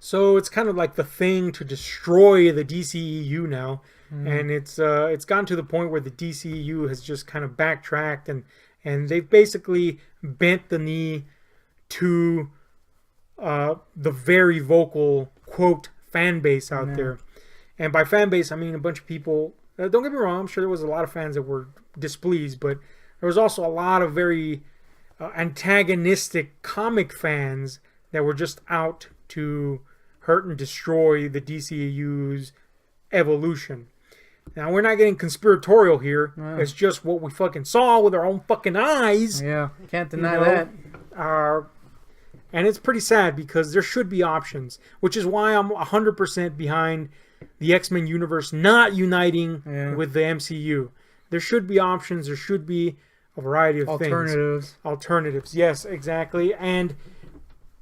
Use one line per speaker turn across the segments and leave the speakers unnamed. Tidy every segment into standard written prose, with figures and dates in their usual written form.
So it's kind of like the thing to destroy the DCEU now, and it's gotten to the point where the DCEU has just kind of backtracked and they've basically bent the knee to the very vocal quote fan base out there. And by fan base, I mean a bunch of people. Don't get me wrong, I'm sure there was a lot of fans that were displeased, but there was also a lot of very antagonistic comic fans that were just out to hurt and destroy the DCEU's evolution. Now, we're not getting conspiratorial here. Yeah. It's just what we fucking saw with our own fucking eyes.
Yeah, can't deny that.
And it's pretty sad because there should be options, which is why I'm 100% behind the X-Men universe not uniting with the MCU. There should be options. There should be a variety of things. Alternatives. Yes, exactly. And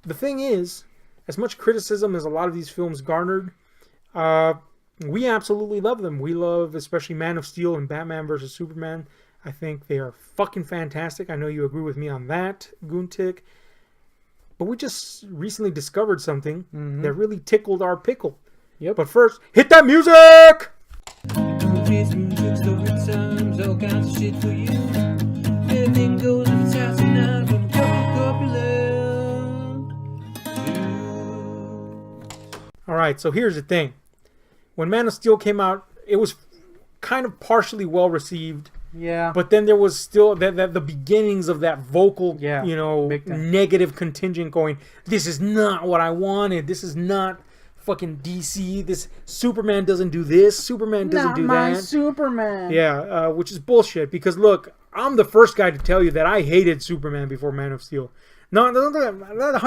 the thing is, as much criticism as a lot of these films garnered, we absolutely love them. We love especially Man of Steel and Batman vs. Superman. I think they are fucking fantastic. I know you agree with me on that, Guntik. But we just recently discovered something that really tickled our pickle.
Yep.
But first, hit that music! Alright, so here's the thing. When Man of Steel came out, it was kind of partially well received.
Yeah.
But then there was still the beginnings of that vocal, negative contingent going, this is not what I wanted. This is not fucking DC. This Superman doesn't do this. Superman doesn't do that.
Not my Superman.
Yeah, which is bullshit. Because look, I'm the first guy to tell you that I hated Superman before Man of Steel. No,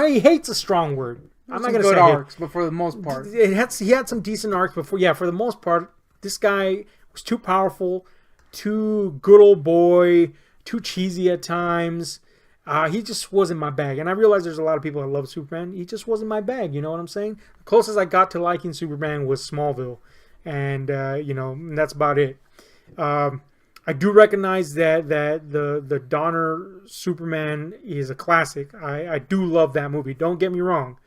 he hates a strong word. I'm not going to say
arcs, but for the most part,
he had some decent arcs before. Yeah, for the most part, this guy was too powerful, too good old boy, too cheesy at times. He just wasn't my bag. And I realize there's a lot of people that love Superman. He just wasn't my bag. You know what I'm saying? The closest I got to liking Superman was Smallville. And, that's about it. I do recognize that the Donner Superman is a classic. I do love that movie. Don't get me wrong.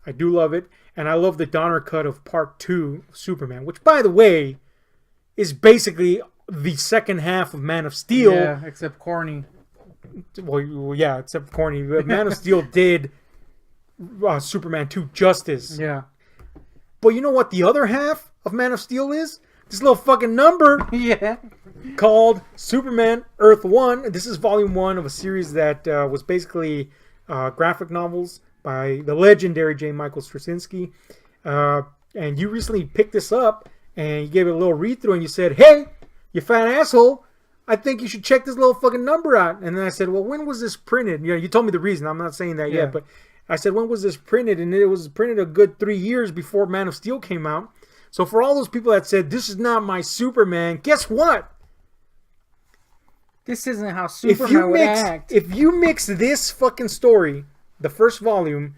I do love it. And I love the Donner cut of Part 2 of Superman, which, by the way, is basically the second half of Man of Steel.
Yeah, except corny.
Well, yeah, except corny. Man of Steel did Superman 2 justice.
Yeah.
But you know what the other half of Man of Steel is? This little fucking number.
Yeah.
Called Superman Earth 1. This is volume 1 of a series that was basically graphic novels by the legendary J. Michael Straczynski. And you recently picked this up and you gave it a little read through and you said, hey, you fat asshole, I think you should check this little fucking number out. And then I said, well, when was this printed? You told me the reason. I'm not saying that yet, but I said, when was this printed? And it was printed a good 3 years before Man of Steel came out. So for all those people that said, this is not my Superman, guess what?
This isn't how Superman would act.
If you mix this fucking story, the first volume,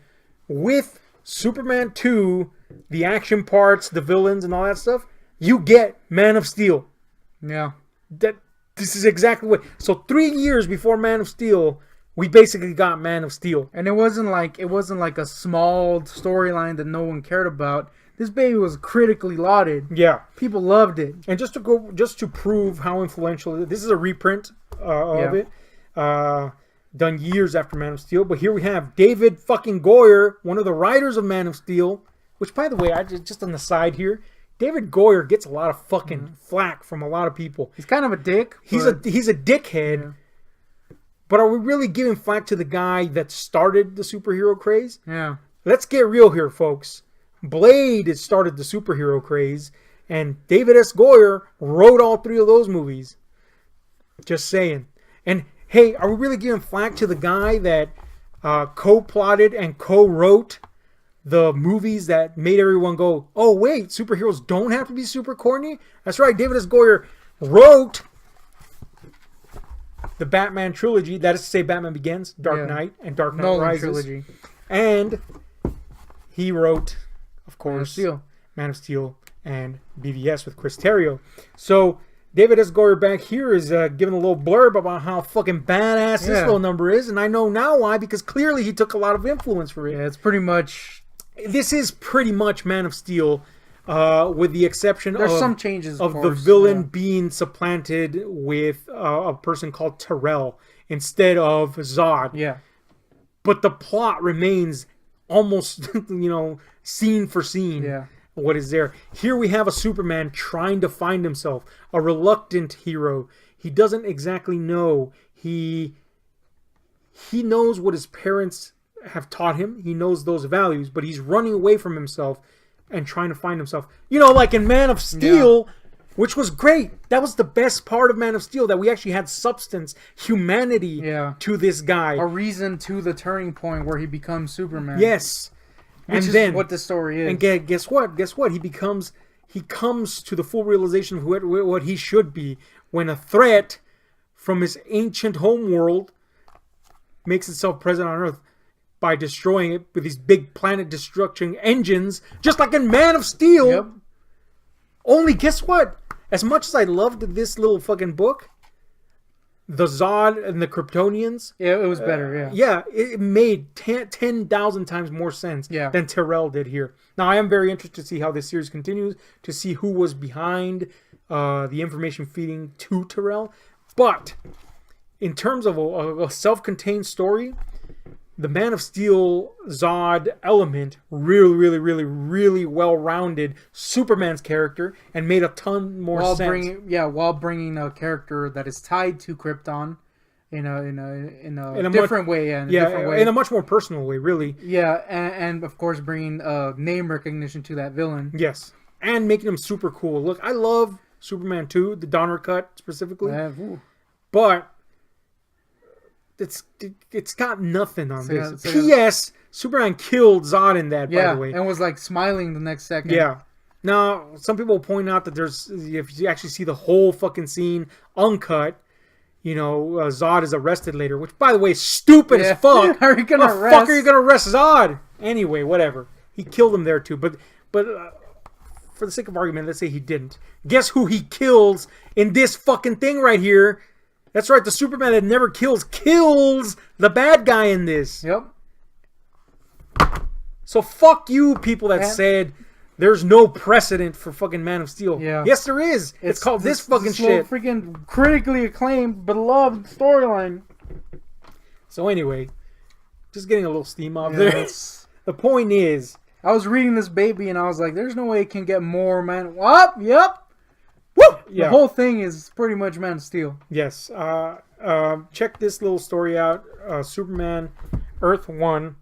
with Superman 2, the action parts, the villains, and all that stuff, you get Man of Steel.
Yeah.
This is exactly what... So 3 years before Man of Steel, we basically got Man of Steel.
And it wasn't like a small storyline that no one cared about. This baby was critically lauded.
Yeah.
People loved it.
And just to prove how influential it is, this is a reprint of it. Done years after Man of Steel. But here we have David fucking Goyer, one of the writers of Man of Steel. Which, by the way, just on the side here, David Goyer gets a lot of fucking flack from a lot of people.
He's kind of a dick.
He's a dickhead. Yeah. But are we really giving flack to the guy that started the superhero craze?
Yeah.
Let's get real here, folks. Blade started the superhero craze, and David S. Goyer wrote all 3 of those movies. Just saying. And hey, are we really giving flack to the guy that co-plotted and co-wrote the movies that made everyone go, oh wait, superheroes don't have to be super corny? That's right, David S. Goyer wrote the Batman trilogy, that is to say Batman Begins, Dark Knight, and Dark Knight Rises. Trilogy. And he wrote, of course, Man of Steel and BVS with Chris Terrio. So David S. Goyer back here is giving a little blurb about how fucking badass this little number is, and I know now why, because clearly he took a lot of influence for it.
Yeah, it's pretty much
this is pretty much Man of Steel, with the exception
There's some changes,
of
course,
the villain being supplanted with a person called Terrell instead of Zod.
Yeah.
But the plot remains almost, scene for scene.
Yeah.
What is there? Here we have a Superman trying to find himself, a reluctant hero. He doesn't exactly know. He knows what his parents have taught him. He knows those values, but he's running away from himself and trying to find himself. Like in Man of Steel, which was great. That was the best part of Man of Steel, that we actually had substance, humanity to this guy.
A reason to the turning point where he becomes Superman.
Yes.
Which is what the story is.
And guess what? He comes to the full realization of what he should be when a threat from his ancient homeworld makes itself present on Earth by destroying it with these big planet destruction engines, just like in Man of Steel.
Yep.
Only guess what? As much as I loved this little fucking book, the Zod and the Kryptonians.
Yeah, it was better,
Yeah, it made 10,000 times more sense than Terrell did here. Now, I am very interested to see how this series continues, to see who was behind the information feeding to Terrell. But in terms of a self-contained story, the Man of Steel Zod element really well-rounded Superman's character and made a ton more sense.
While bringing a character that is tied to Krypton in a different way,
in a much more personal way, really.
Yeah, and of course bringing name recognition to that villain.
Yes, and making him super cool. Look, I love Superman 2, the Donner cut specifically, but it's got nothing on this. P.S. Superman killed Zod in that, by the way.
And was like smiling the next second.
Yeah. Now, some people point out that if you actually see the whole fucking scene uncut, Zod is arrested later, which, by the way, is stupid as fuck.
How are you gonna
arrest? Fuck are you gonna arrest Zod? Anyway, whatever. He killed him there too, but for the sake of argument, let's say he didn't. Guess who he kills in this fucking thing right here? That's right, the Superman that never kills the bad guy in this.
Yep.
So fuck you, people that said there's no precedent for fucking Man of Steel.
Yeah.
Yes, there is. It's called this fucking shit.
Freaking critically acclaimed, beloved storyline.
So anyway, just getting a little steam off there. The point is,
I was reading this baby and I was like, there's no way it can get more Man. What? Yep. Woo! Yeah. The whole thing is pretty much Man of Steel.
Yes. Check this little story out. Superman, Earth 1.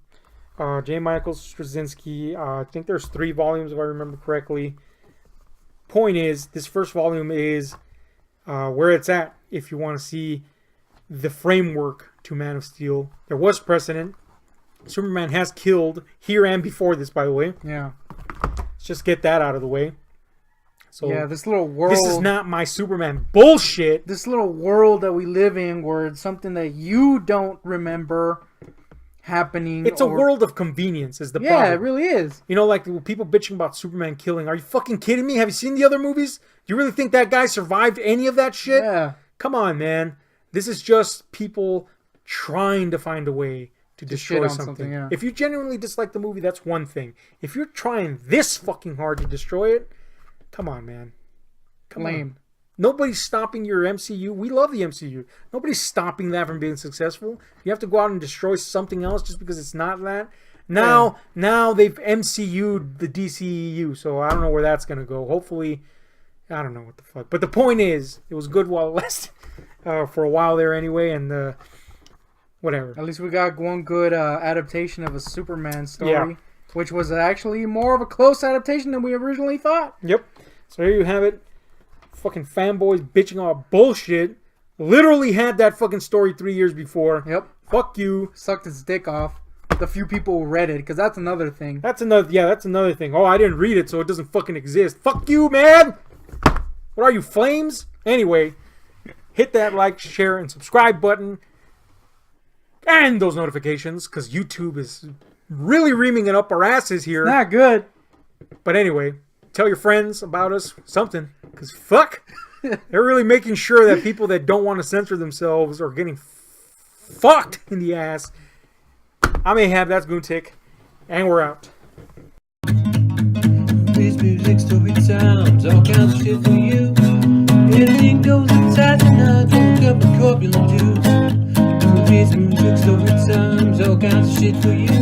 J. Michael Straczynski. I think there's 3 volumes if I remember correctly. Point is, this first volume is where it's at if you want to see the framework to Man of Steel. There was precedent. Superman has killed here and before this, by the way.
Yeah.
Let's just get that out of the way. So
yeah, this little world.
This is not my Superman bullshit.
This little world that we live in, where it's something that you don't remember happening.
It's a world of convenience, is the problem.
Yeah, it really is.
Like people bitching about Superman killing. Are you fucking kidding me? Have you seen the other movies? You really think that guy survived any of that shit?
Yeah.
Come on, man. This is just people trying to find a way to destroy something.
Yeah.
If you genuinely dislike the movie, that's one thing. If you're trying this fucking hard to destroy it, come on, man. Come on. Nobody's stopping your MCU. We love the MCU. Nobody's stopping that from being successful. You have to go out and destroy something else just because it's not that. Now they've MCU'd the DCEU, so I don't know where that's going to go. Hopefully, I don't know what the fuck. But the point is, it was good while it lasted. For a while there anyway, and whatever.
At least we got one good adaptation of a Superman story, which was actually more of a close adaptation than we originally thought.
Yep. So there you have it. Fucking fanboys bitching all bullshit. Literally had that fucking story 3 years before.
Yep.
Fuck you.
Sucked its dick off. The few people who read it, because that's another thing.
That's another thing. Oh, I didn't read it, so it doesn't fucking exist. Fuck you, man. What are you, flames? Anyway, hit that like, share, and subscribe button. And those notifications, because YouTube is really reaming it up our asses here.
It's not good.
But anyway, tell your friends about us, something. Because fuck, they're really making sure that people that don't want to censor themselves are getting fucked in the ass. I may have that's Goontick, and we're out.
Everything goes inside the nut. Don't look up a corpulent juice. Movies, moon books, over times, all kinds of shit for you.